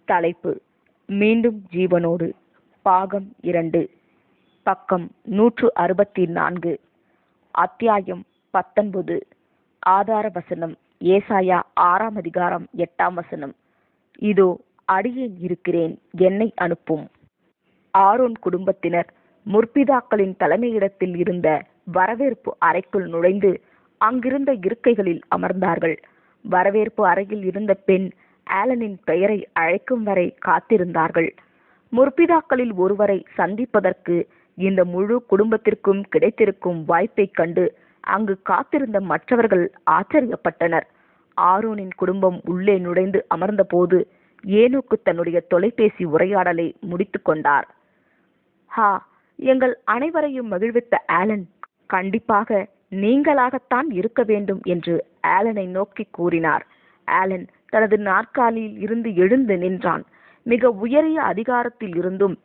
தலைப்பு: மீண்டும் ஜீவனோடு. பாகம் 2, பக்கம் 164, அத்தியாயம் 19. ஆதார வசனம்: ஏசாயா 6 அதிகாரம் 8 வசனம். இதோ அடியேன் இருக்கிறேன், என்னை அனுப்பும். ஆரோன் குடும்பத்தினர் முற்பிதாக்களின் தலைமையிடத்தில் இருந்த வரவேற்பு அறைக்குள் நுழைந்து அங்கிருந்த இருக்கைகளில் அமர்ந்தார்கள். வரவேற்பு அறையில் இருந்த பெண் ஆலனின் பெயரை அழைக்கும் வரை காத்திருந்தார்கள். முற்பிதாக்களில் ஒருவரை சந்திப்பதற்கு இந்த முழு குடும்பத்திற்கும் கிடைத்திருக்கும் வாய்ப்பை கண்டு அங்கு காத்திருந்த மற்றவர்கள் ஆச்சரியப்பட்டனர். ஆரோனின் குடும்பம் உள்ளே நுழைந்து அமர்ந்தபோது ஏனோக்கு தன்னுடைய தொலைபேசி உரையாடலை முடித்து கொண்டார். எங்கள் அனைவரையும் மகிழ்வித்த ஆலன், கண்டிப்பாக நீங்களாகத்தான் இருக்க வேண்டும் என்று ஆலனை நோக்கி கூறினார். ஆலன் தனது நாற்காலியில் இருந்து எழுந்து நின்றான். மிக உயரிய அதிகாரத்தில் இருந்தும்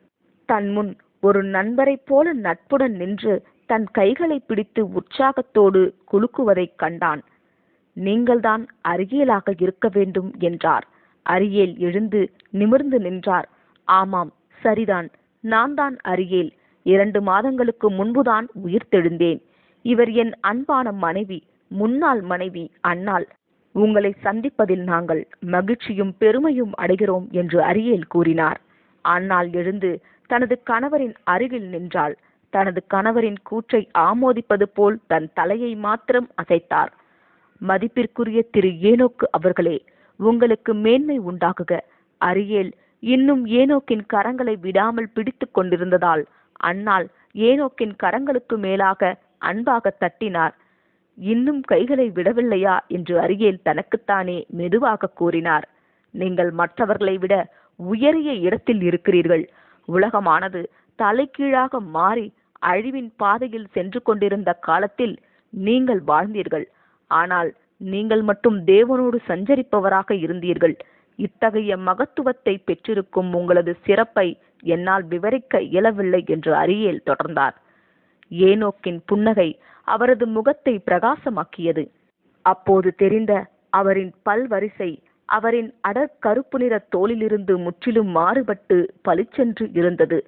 தன் முன் ஒரு நண்பரைப் போல நட்புடன் நின்று தன் கைகளை பிடித்து உற்சாகத்தோடு குலுக்குவதைக் கண்டான். நீங்கள்தான் அரியேலாக இருக்க வேண்டும் என்றார். அரியேல் எழுந்து நிமிர்ந்து நின்றார். ஆமாம், சரிதான், நான் தான் அரியேல். 2 மாதங்களுக்கு முன்புதான் உயிர்த்தெழுந்தேன். இவர் என் அன்பான மனைவி, முன்னாள் மனைவி அன்னாள். உங்களை சந்திப்பதில் நாங்கள் மகிழ்ச்சியும் பெருமையும் அடைகிறோம் என்று அரியேல் கூறினார். அன்னாள் எழுந்து தனது கணவரின் அருகில் நின்றாள். தனது கணவரின் கூற்றை ஆமோதிப்பது போல் தன் தலையை மாத்திரம் அசைத்தார். மதிப்பிற்குரிய திரு ஏனோக்கு அவர்களே, உங்களுக்கு மேன்மை உண்டாகுக. அரியேல் இன்னும் ஏனோக்கின் கரங்களை விடாமல் பிடித்து கொண்டிருந்ததால் அன்னாள் ஏனோக்கின் கரங்களுக்கு மேலாக அன்பாக தட்டினார். இன்னும் கைகளை விடவில்லையா என்று அரியேல் தனக்குத்தானே மெதுவாக கூறினார். நீங்கள் மற்றவர்களை விட உயரிய இடத்தில் இருக்கிறீர்கள். உலகமானது தலைகீழாக மாறி அழிவின் பாதையில் சென்று கொண்டிருந்த காலத்தில் நீங்கள் வாழ்ந்தீர்கள். ஆனால் நீங்கள் மட்டும் தேவனோடு சஞ்சரிப்பவராக இருந்தீர்கள். இத்தகைய மகத்துவத்தை பெற்றிருக்கும் உங்களது சிறப்பை என்னால் விவரிக்க இயலவில்லை என்று அரியேல் தொடர்ந்தார். ஏனோக்கின் புன்னகை அவரது முகத்தை பிரகாசமாக்கியது. அப்போது தெரிந்த அவரின் பல்வரிசை அவரின் அடர் கருப்பு நிற தோலிலிருந்து முற்றிலும் மாறுபட்டு பளிச்சென்று இருந்தது.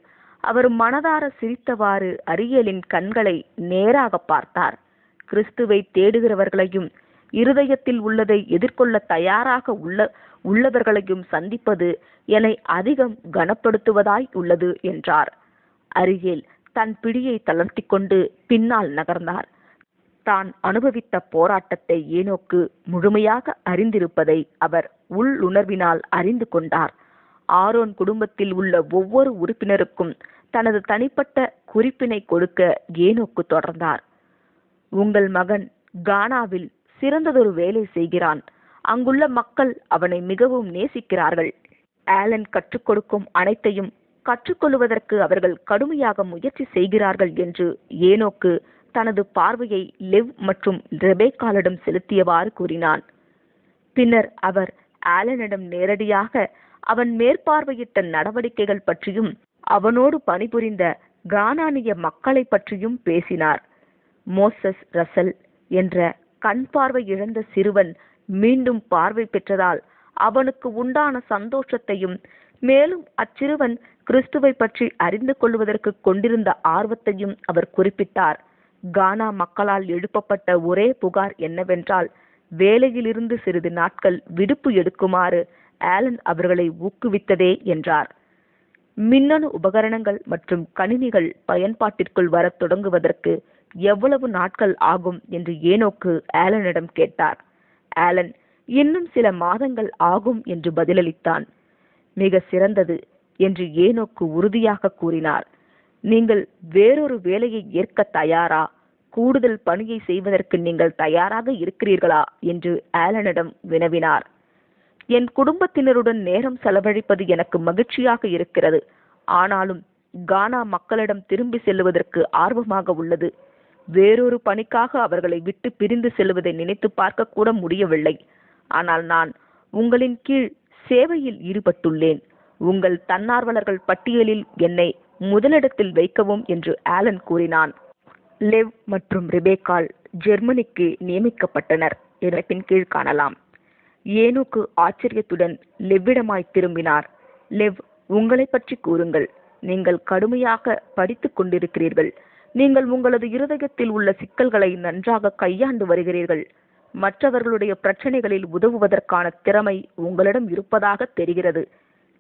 அவர் மனதார சிரித்தவாறு அரியேலின் கண்களை நேராக பார்த்தார். கிறிஸ்துவை தேடுகிறவர்களையும் இருதயத்தில் உள்ளதை எதிர்கொள்ள தயாராக உள்ளவர்களையும் சந்திப்பது என்னை அதிகம் கனப்படுத்துவதாய் உள்ளது என்றார். அரியேல் தன் பிடியை தளர்த்தி கொண்டு பின்னால் நகர்ந்தார். தான் அனுபவித்த போராட்டத்தை ஏனோக்கு முழுமையாக அறிந்திருப்பதை அவர் உள்ளுணர்வினால் அறிந்து கொண்டார். ஆரோன் குடும்பத்தில் உள்ள ஒவ்வொரு உறுப்பினருக்கும் தனது தனிப்பட்ட குறிப்பினை கொடுக்க ஏனோக்கு தொடர்ந்தார். உங்கள் மகன் கானாவில் சிறந்ததொரு வேலை செய்கிறான். அங்குள்ள மக்கள் அவனை மிகவும் நேசிக்கிறார்கள். ஆலன் கற்றுக் கொடுக்கும் அனைத்தையும் கற்றுக்கொள்வதற்கு அவர்கள் கடுமையாக முயற்சி செய்கிறார்கள் என்று ஏனோக்கு தனது பார்வையை லெவ் மற்றும் ரெபேக்காலிடம் செலுத்தியவாறு கூறினான். பின்னர் அவர் ஆலனிடம் நேரடியாக அவன் மேற்பார்வையிட்ட நடவடிக்கைகள் பற்றியும் அவனோடு பணிபுரிந்த கானானிய மக்களை பற்றியும் பேசினார். மோசஸ் ரசல் என்ற கண் பார்வை இழந்த சிறுவன் மீண்டும் பார்வை பெற்றதால் அவனுக்கு உண்டான சந்தோஷத்தையும் மேலும் அச்சிறுவன் கிறிஸ்துவை பற்றி அறிந்து கொள்வதற்கு கொண்டிருந்த ஆர்வத்தையும் அவர் குறிப்பிட்டார். கானா மக்களால் எழுப்பப்பட்ட ஒரே புகார் என்னவென்றால், வேலையிலிருந்து சிறிது நாட்கள் விடுப்பு எடுக்குமாறு ஆலன் அவர்களை ஊக்குவித்ததே என்றார். மின்னணு உபகரணங்கள் மற்றும் கணினிகள் பயன்பாட்டிற்குள் வரத் தொடங்குவதற்கு எவ்வளவு நாட்கள் ஆகும் என்று ஏனோக்கு ஆலனிடம் கேட்டார். ஆலன் இன்னும் சில மாதங்கள் ஆகும் என்று பதிலளித்தான். மிக சிறந்தது என்று ஏனோக்கு உறுதியாக கூறினார். நீங்கள் வேறொரு வேலையை ஏற்க தயாரா? கூடுதல் பணியை செய்வதற்கு நீங்கள் தயாராக இருக்கிறீர்களா என்று ஆலனிடம் வினவினார். என் குடும்பத்தினருடன் நேரம் செலவழிப்பது எனக்கு மகிழ்ச்சியாக இருக்கிறது. ஆனாலும் கானா மக்களிடம் திரும்பி செல்லுவதற்கு ஆர்வமாக உள்ளது. வேறொரு பணிக்காக அவர்களை விட்டு பிரிந்து செல்வதை நினைத்து பார்க்க கூட முடியவில்லை. ஆனால் நான் உங்களின் கீழ் சேவையில் ஈடுபட்டுள்ளேன். உங்கள் தன்னார்வலர்கள் பட்டியலில் என்னை முதலிடத்தில் வைக்கவும் என்று ஆலன் கூறினான். லெவ் மற்றும் ரெபேக்கால் ஜெர்மனிக்கு நியமிக்கப்பட்டனர். இணைப்பின் கீழ் காணலாம். ஏனோக்கு ஆச்சரியத்துடன் லெவ்விடமாய் திரும்பினார். லெவ், உங்களை பற்றி கூறுங்கள். நீங்கள் கடுமையாக படித்துக் கொண்டிருக்கிறீர்கள். நீங்கள் உங்களது இருதயத்தில் உள்ள சிக்கல்களை நன்றாக கையாண்டு வருகிறீர்கள். மற்றவர்களுடைய பிரச்சனைகளில் உதவுவதற்கான திறமை உங்களிடம் இருப்பதாக தெரிகிறது.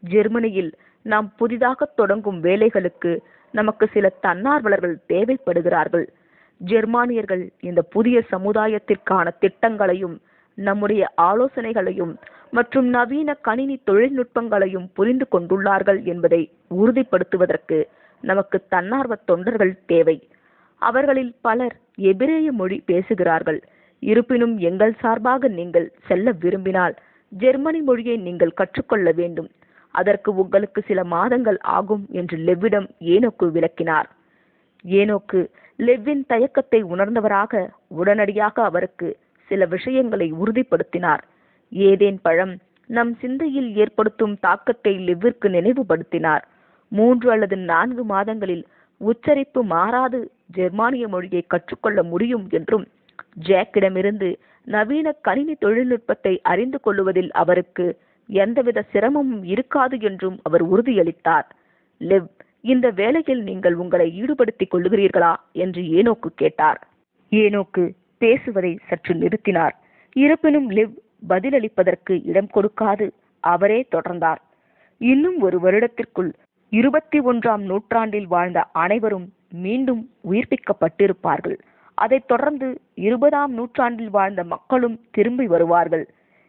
ஜெர்மனியில் நாம் புதிதாக தொடங்கும் வேலைகளுக்கு நமக்கு சில தன்னார்வலர்கள் தேவைப்படுகிறார்கள். ஜெர்மானியர்கள் இந்த புதிய சமுதாயத்திற்கான திட்டங்களையும் நம்முடைய ஆலோசனைகளையும் மற்றும் நவீன கணினி தொழில்நுட்பங்களையும் புரிந்து கொண்டுள்ளார்கள் என்பதை உறுதிப்படுத்துவதற்கு நமக்கு தன்னார்வ தொண்டர்கள் தேவை. அவர்களில் பலர் எபிரேய மொழி பேசுகிறார்கள். இருப்பினும் எங்கள் சார்பாக நீங்கள் செல்ல விரும்பினால் ஜெர்மனி மொழியை நீங்கள் கற்றுக்கொள்ள வேண்டும். அதற்கு உங்களுக்கு சில மாதங்கள் ஆகும் என்று லெவ்விடம் ஏனோக்கு விளக்கினார். ஏனோக்கு லெவ்வின் தயக்கத்தை உணர்ந்தவராக உடனடியாக அவருக்கு சில விஷயங்களை உறுதிப்படுத்தினார். ஏதேன் பழம் நம் சிந்தையில் ஏற்படுத்தும் தாக்கத்தை லெவ்விற்கு நினைவுபடுத்தினார். 3 அல்லது 4 மாதங்களில் உச்சரிப்பு மாறாது ஜெர்மானிய மொழியை கற்றுக்கொள்ள முடியும் என்றும், ஜாக்கிடமிருந்து நவீன கணினி தொழில்நுட்பத்தை அறிந்து கொள்ளுவதில் அவருக்கு எந்தவித சிரமமும் இருக்காது என்றும் அவர் உறுதியளித்தார். லெவ், இந்த வேலையில் நீங்கள் உங்களை ஈடுபடுத்திக் கொள்ளுகிறீர்களா என்று ஏனோக்கு கேட்டார். ஏனோக்கு பேசுவதை சற்று நிறுத்தினார். இருப்பினும் லெவ் பதிலளிப்பதற்கு இடம் கொடுக்காது அவரே தொடர்ந்தார். இன்னும் 1 வருடத்திற்குள் 21ஆம் நூற்றாண்டில் வாழ்ந்த அனைவரும் மீண்டும் உயிர்ப்பிக்கப்பட்டிருப்பார்கள். அதைத் தொடர்ந்து 20ஆம் நூற்றாண்டில் வாழ்ந்த மக்களும் திரும்பி வருவார்கள்.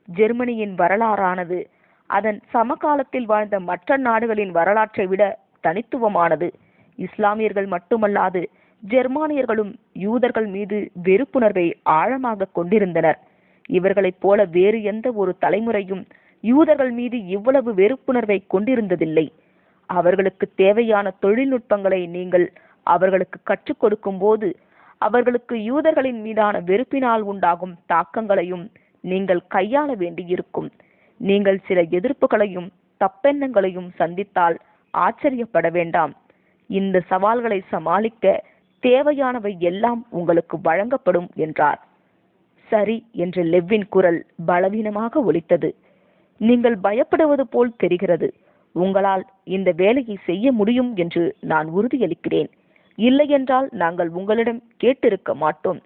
ஜெர்மனியின் வரலாறானது அதன் சமகாலத்தில் வாழ்ந்த மற்ற நாடுகளின் வரலாற்றை விட தனித்துவமானது. இஸ்லாமியர்கள் மட்டுமல்லாது ஜெர்மானியர்களும் யூதர்கள் மீது வெறுப்புணர்வை ஆழமாக கொண்டிருந்தனர். இவர்களைப் போல வேறு எந்த ஒரு தலைமுறையும் யூதர்கள் மீது இவ்வளவு வெறுப்புணர்வை கொண்டிருந்ததில்லை. அவர்களுக்கு தேவையான தொழில்நுட்பங்களை நீங்கள் அவர்களுக்கு கற்றுக் கொடுக்கும் போது அவர்களுக்கு யூதர்களின் மீதான வெறுப்பினால் உண்டாகும் தாக்கங்களையும் நீங்கள் கையாள வேண்டியிருக்கும். நீங்கள் சில எதிர்ப்புகளையும் தப்பெண்ணங்களையும் சந்தித்தால் ஆச்சரியப்பட வேண்டாம். இந்த சவால்களை சமாளிக்க தேவையானவை எல்லாம் உங்களுக்கு வழங்கப்படும் என்றார். சரி என்ற லெவ்வின் குரல் பலவீனமாக ஒலித்தது. நீங்கள் பயப்படுவது போல் தெரிகிறது. உங்களால் இந்த வேலையை செய்ய முடியும் என்று நான் உறுதியளிக்கிறேன். இல்லையென்றால் நாங்கள் உங்களிடம் கேட்டிருக்க மாட்டோம்.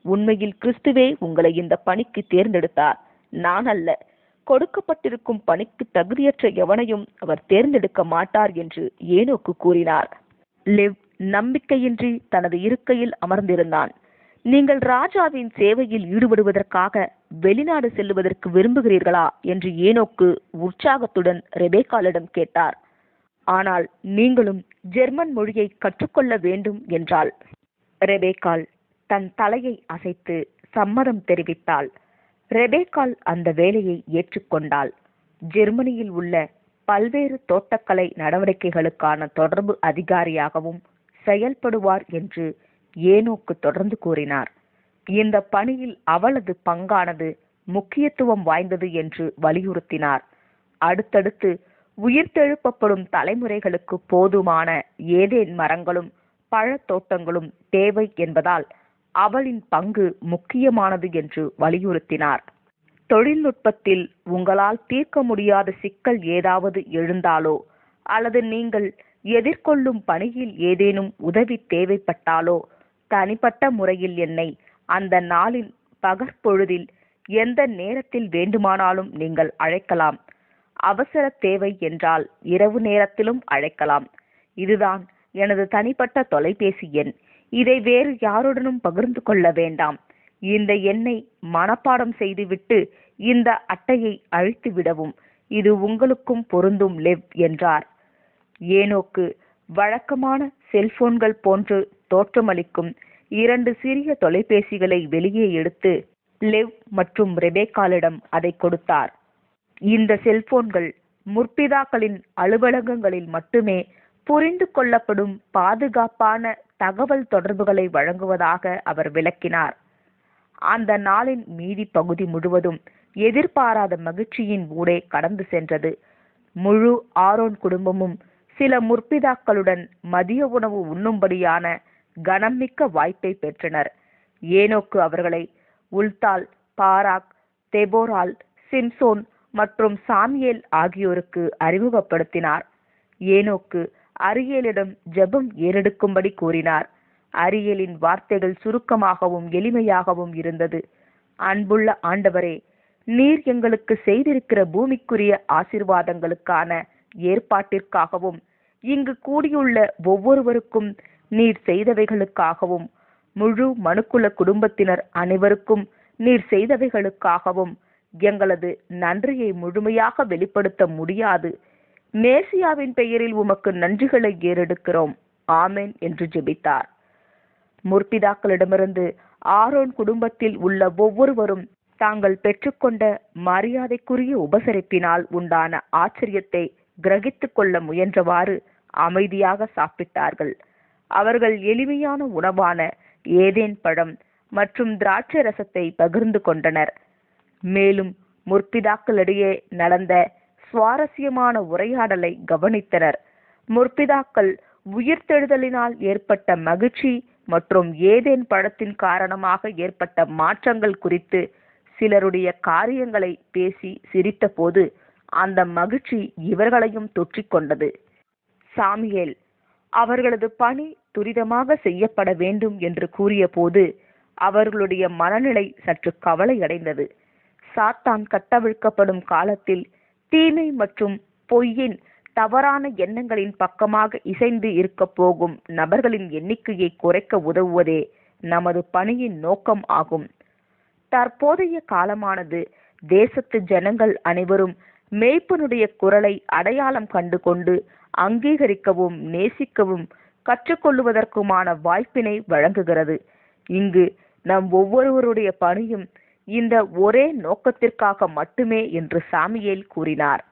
உண்மையில் கிறிஸ்துவே உங்களை இந்த பணிக்கு தேர்ந்தெடுத்தார், நான் அல்ல. கொடுக்கப்பட்டிருக்கும் பணிக்கு தகுதியற்ற எவனையும் அவர் தேர்ந்தெடுக்க மாட்டார் என்று ஏனோக்கு கூறினார். லெவ் நம்பிக்கையின்றி தனது இருக்கையில் அமர்ந்திருந்தான். நீங்கள் ராஜாவின் சேவையில் ஈடுபடுவதற்காக வெளிநாடு செல்லுவதற்கு விரும்புகிறீர்களா என்று ஏனோக்கு உற்சாகத்துடன் ரெபேக்காளிடம் கேட்டார். ஆனால் நீங்களும் ஜெர்மன் மொழியை கற்றுக்கொள்ள வேண்டும் என்றாள். ரெபேக்காள் தன் தலையை அசைத்து சம்மதம் தெரிவித்தாள். ரெபேக்காள் அந்த வேலையை ஏற்றுக்கொண்டாள். ஜெர்மனியில் உள்ள பல்வேறு தோட்டக்கலை நடவடிக்கைகளுக்கான தொடர்பு அதிகாரியாகவும் செயல்படுவார் என்று ஏனோக்கு தொடர்ந்து கூறினார். இந்த பணியில் அவளது பங்கானது முக்கியத்துவம் வாய்ந்தது என்று வலியுறுத்தினார். அடுத்தடுத்து உயிர்த்தெழுப்பப்படும் தலைமுறைகளுக்கு போதுமான ஏதேன் மரங்களும் பழத்தோட்டங்களும் தேவை என்பதால் அவளின் பங்கு முக்கியமானது என்று வலியுறுத்தினார். தொழில்நுட்பத்தில் உங்களால் தீர்க்க முடியாத சிக்கல் ஏதாவது எழுந்தாலோ அல்லது நீங்கள் எதிர்கொள்ளும் பணியில் ஏதேனும் உதவி தேவைப்பட்டாலோ தனிப்பட்ட முறையில் என்னை அந்த நாளின் பகற்பொழுதில் எந்த நேரத்தில் வேண்டுமானாலும் நீங்கள் அழைக்கலாம். அவசர தேவை என்றால் இரவு நேரத்திலும் அழைக்கலாம். இதுதான் எனது தனிப்பட்ட தொலைபேசி எண். இதை வேறு யாருடனும் பகிர்ந்து கொள்ள வேண்டாம். இந்த எண்ணை மனப்பாடம் செய்துவிட்டு இந்த அட்டையை அழித்து விடவும். இது உங்களுக்கும் பொருந்தும் லெவ் என்றார். ஏனோக்கு வழக்கமான செல்போன்கள் போன்று தோற்றமளிக்கும் 2 சிறிய தொலைபேசிகளை வெளியே எடுத்து லெவ் மற்றும் ரெபேக்காளிடம் அதை கொடுத்தார். இந்த செல்போன்கள் முற்பிதாக்களின் அலுவலகங்களில் மட்டுமே புரிந்து கொள்ளப்படும் பாதுகாப்பான தகவல் தொடர்புகளை வழங்குவதாக அவர் விளக்கினார். அந்த நாளின் மீதி பகுதி முழுவதும் எதிர்பாராத மகிழ்ச்சியின் ஊடே கடந்து சென்றது. முழு ஆரோன் குடும்பமும் சில முற்பிதாக்களுடன் மதிய உணவு உண்ணும்படியான கனமிக்க வாய்ப்பை பெற்றனர். ஏனோக்கு அவர்களை உல்தால், பாராக், தெபோரால், சிம்சோன் மற்றும் சாமியேல் ஆகியோருக்கு அறிமுகப்படுத்தினார். ஏனோக்கு அரியேலிடம் ஜெபம் ஏறெடுக்கும்படி கூறினார். அரியேலின் வார்த்தைகள் சுருக்கமாகவும் எளிமையாகவும் இருந்தது. அன்புள்ள ஆண்டவரே, நீர் எங்களுக்கு செய்திருக்கிற பூமிக்குரிய ஆசீர்வாதங்களுக்கான ஏற்பாட்டிற்காகவும் இங்கு கூடியுள்ள ஒவ்வொருவருக்கும் நீர் செய்தவைகளுக்காகவும் முழு மனுக்குல குடும்பத்தினர் அனைவருக்கும் நீர் செய்தவைகளுக்காகவும் எங்களது நன்றியை முழுமையாக வெளிப்படுத்த முடியாது. மேசியாவின் பெயரில் உமக்கு நன்றிகளை ஏறெடுக்கிறோம். ஆமென் என்று ஜெபித்தார். முற்பிதாக்களிடமிருந்து ஆரோன் குடும்பத்தில் உள்ள ஒவ்வொருவரும் தாங்கள் பெற்றுக்கொண்ட மரியாதைக்குரிய உபசரிப்பினால் உண்டான ஆச்சரியத்தை கிரகித்துக் கொள்ள முயன்றவாறு அமைதியாக சாப்பிட்டார்கள். அவர்கள் எளிமையான உணவான ஏதேன் பழம் மற்றும் திராட்சை ரசத்தை பகிர்ந்து கொண்டனர். மேலும் முற்பிதாக்களிடையே நடந்த சுவாரஸ்யமான உரையாடலை கவனித்தனர். முற்பிதாக்கள் உயிர்த்தெழுதலினால் ஏற்பட்ட மகிழ்ச்சி மற்றும் ஏதேன் பழத்தின் காரணமாக ஏற்பட்ட மாற்றங்கள் குறித்து சிலருடைய காரியங்களை பேசி சிரித்தபோது அந்த மகிழ்ச்சி இவர்களையும் தொற்றிக்கொண்டது. சாமியேல் அவர்களது பணி துரிதமாக செய்யப்பட வேண்டும் என்று கூறிய போது அவர்களுடைய மனநிலை சற்று கவலையடைந்தது. சாத்தான் கட்டவிழ்க்கப்படும் காலத்தில் தீமை மற்றும் பொய்யின் தவறான எண்ணங்களின் பக்கமாக இசைந்து இருக்க போகும் நபர்களின் எண்ணிக்கையை குறைக்க உதவுவதே நமது பணியின் நோக்கம் ஆகும். தற்போதைய காலமானது தேசத்து ஜனங்கள் அனைவரும் மேய்ப்பனுடைய குரலை அடையாளம் கண்டு கொண்டு அங்கீகரிக்கவும் நேசிக்கவும் கற்றுக்கொள்வதற்குமான வாய்ப்பினை வழங்குகிறது. இங்கு நம் ஒவ்வொருவருடைய பணியும் இந்த ஒரே நோக்கத்திற்காக மட்டுமே என்று சாமியேல் கூறினார்.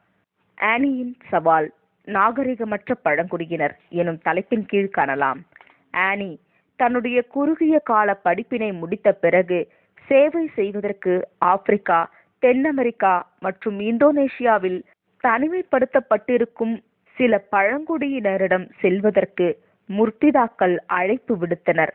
ஆனியின் சவால், நாகரிகமற்ற பழங்குடியினர் எனும் தலைப்பின் கீழ் காணலாம். ஆனி தன்னுடைய குறுகிய கால படிப்பினை முடித்த பிறகு சேவை செய்வதற்கு ஆப்பிரிக்கா, தென் அமெரிக்கா மற்றும் இந்தோனேஷியாவில் தனிமைப்படுத்தப்பட்டிருக்கும் சில பழங்குடியினரிடம் செல்வதற்கு முற்பிதாக்கள் அழைப்பு விடுத்தனர்.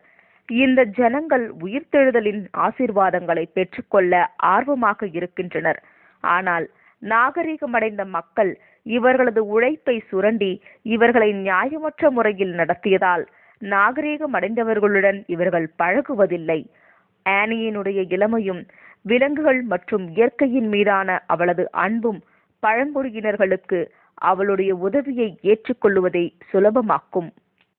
இந்த ஜனங்கள் உயிர்த்தெழுதலின் ஆசீர்வாதங்களை பெற்றுக்கொள்ள ஆர்வமாக இருக்கின்றனர். ஆனால் நாகரிகமடைந்த மக்கள் இவர்களது உழைப்பை சுரண்டி இவர்களை நியாயமற்ற முறையில் நடத்தியதால் நாகரிகமடைந்தவர்களுடன் இவர்கள் பழகுவதில்லை. ஆனியினுடைய இளமையும் விலங்குகள் மற்றும் இயற்கையின் மீதான அவளது அன்பும் பழங்குடியினர்களுக்கு அவளுடைய உதவியை ஏற்றுக்கொள்வதை சுலபமாக்கும்.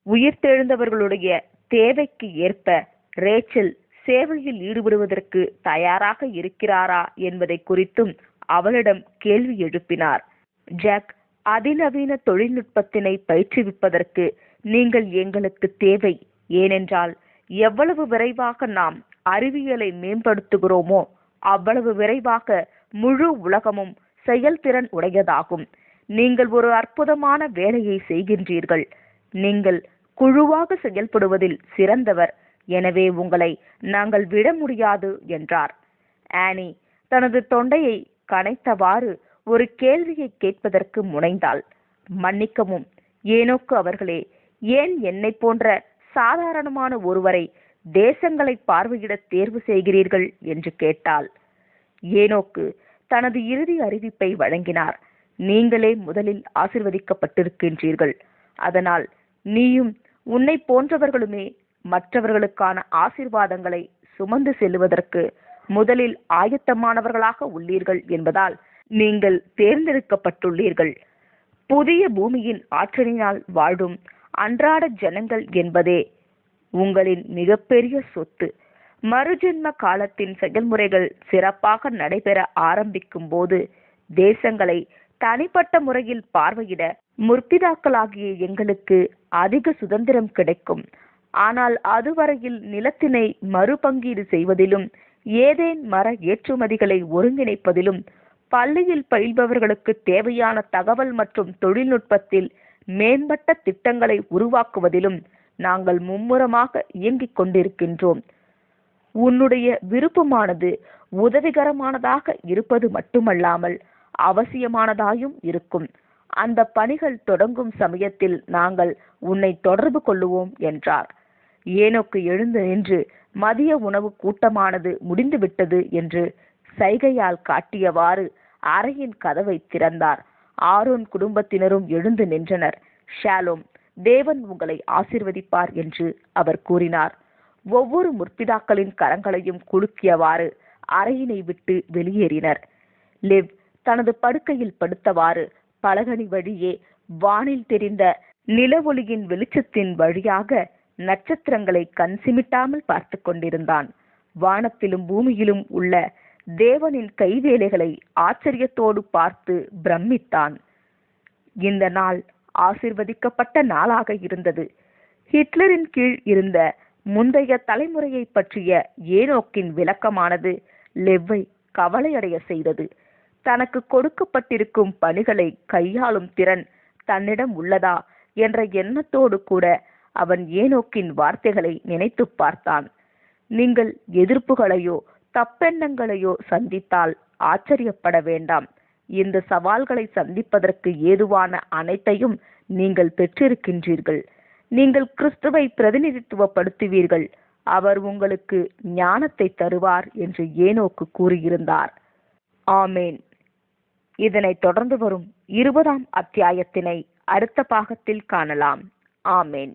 உயிர்த்தெழுந்தவர்களுடைய தேவைக்கு ஏற்ப ரேச்சல் சேவையில் ஈடுபடுவதற்கு தயாராக இருக்கிறாரா என்பதை குறித்தும் அவளிடம் கேள்வி எழுப்பினார். ஜாக், அதிநவீன தொழில்நுட்பத்தினை பயிற்றுவிப்பதற்கு நீங்கள் எங்களுக்கு தேவை. ஏனென்றால் எவ்வளவு விரைவாக நாம் அறிவியலை மேம்படுத்துகிறோமோ அவ்வளவு விரைவாக முழு உலகமும் செயல்திறன் உடையதாகும். நீங்கள் ஒரு அற்புதமான வேலையை செய்கின்றீர்கள். நீங்கள் குழுவாக செயல்படுவதில் சிறந்தவர். எனவே உங்களை நாங்கள் விட முடியாது என்றார். ஆனி தனது தொண்டையை கனைத்தவாறு ஒரு கேள்வியை கேட்பதற்கு முனைந்தாள். மன்னிக்கவும் ஏனோக்கு அவர்களே, ஏன் என்னை போன்ற சாதாரணமான ஒருவரை தேசங்களை பார்வையிட தேர்வு செய்கிறீர்கள் என்று கேட்டாள். ஏனோக்கு தனது இறுதி அறிவிப்பை வழங்கினார். நீங்களே முதலில் ஆசீர்வதிக்கப்பட்டிருக்கின்றீர்கள். அதனால் நீயும் உன்னை போன்றவர்களுமே மற்றவர்களுக்கான ஆசீர்வாதங்களை சுமந்து செல்வதற்கு முதலில் ஆயத்தமானவர்களாக உள்ளீர்கள் என்பதால் நீங்கள் தேர்ந்தெடுக்கப்பட்டுள்ளீர்கள். புதிய பூமியின் ஆற்றலினால் வாழும் அன்றாட ஜனங்கள் என்பதே உங்களின் மிகப்பெரிய சொத்து. மறுஜென்ம காலத்தின் செயல்முறைகள் சிறப்பாக நடைபெற ஆரம்பிக்கும் போது தேசங்களை தனிப்பட்ட முறையில் பார்வையிட முற்பிதாக்களாகிய எங்களுக்கு அதிக சுதந்திரம் கிடைக்கும். ஆனால் அதுவரையில் நிலத்தினை மறுபங்கீடு செய்வதிலும் ஏதேன் மர ஏற்றுமதிகளை ஒருங்கிணைப்பதிலும் பள்ளியில் பயில்பவர்களுக்கு தேவையான தகவல் மற்றும் தொழில்நுட்பத்தில் மேம்பட்ட திட்டங்களை உருவாக்குவதிலும் நாங்கள் மும்முரமாக இயங்கிக் கொண்டிருக்கின்றோம். உன்னுடைய விருப்பமானது உதவிகரமானதாக இருப்பது மட்டுமல்லாமல் அவசியமானதாயும் இருக்கும். அந்த பணிகள் தொடங்கும் சமயத்தில் நாங்கள் உன்னை தொடர்பு கொள்ளுவோம் என்றார். ஏனோக்கு எழுந்து நின்று மதிய உணவு கூட்டமானது முடிந்துவிட்டது என்று சைகையால் காட்டியவாறு அறையின் கதவை திறந்தார். ஆரோன் குடும்பத்தினரும் எழுந்து நின்றனர். ஷாலோம், தேவன் உங்களை ஆசீர்வதிப்பார் என்று அவர் கூறினார். ஒவ்வொரு முற்பிதாக்களின் கரங்களையும் குலுக்கியவாறு அறையினை விட்டு வெளியேறினர். லிவ் தனது படுக்கையில் படுத்தவாறு பலகனி வழியே வானில் தெரிந்த நிலவொளியின் வெளிச்சத்தின் வழியாக நட்சத்திரங்களை கண் சிமிட்டாமல் பார்த்து கொண்டிருந்தான். வானத்திலும் பூமியிலும் உள்ள தேவனின் கைவேலைகளை ஆச்சரியத்தோடு பார்த்து பிரமித்தான். இந்த நாள் ஆசிர்வதிக்கப்பட்ட நாளாக இருந்தது. ஹிட்லரின் கீழ் இருந்த முந்தைய தலைமுறையை பற்றிய ஏனோக்கின் விளக்கமானது லெவ்வை கவலையடைய செய்தது. தனக்கு கொடுக்கப்பட்டிருக்கும் பணிகளை கையாளும் திறன் தன்னிடம் உள்ளதா என்ற எண்ணத்தோடு கூட அவன் ஏனோக்கின் வார்த்தைகளை நினைத்து பார்த்தான். நீங்கள் எதிர்ப்புகளையோ தப்பெண்ணங்களையோ சந்தித்தால் ஆச்சரியப்பட வேண்டாம். இந்த சவால்களை சந்திப்பதற்கு ஏதுவான அனைத்தையும் நீங்கள் பெற்றிருக்கின்றீர்கள். நீங்கள் கிறிஸ்துவை பிரதிநிதித்துவப்படுத்துவீர்கள். அவர் உங்களுக்கு ஞானத்தை தருவார் என்று ஏனோக்கு கூறியிருந்தார். ஆமேன். இதனைத் தொடர்ந்து வரும் 20ஆம் அத்தியாயத்தினை அடுத்த பாகத்தில் காணலாம். ஆமேன்.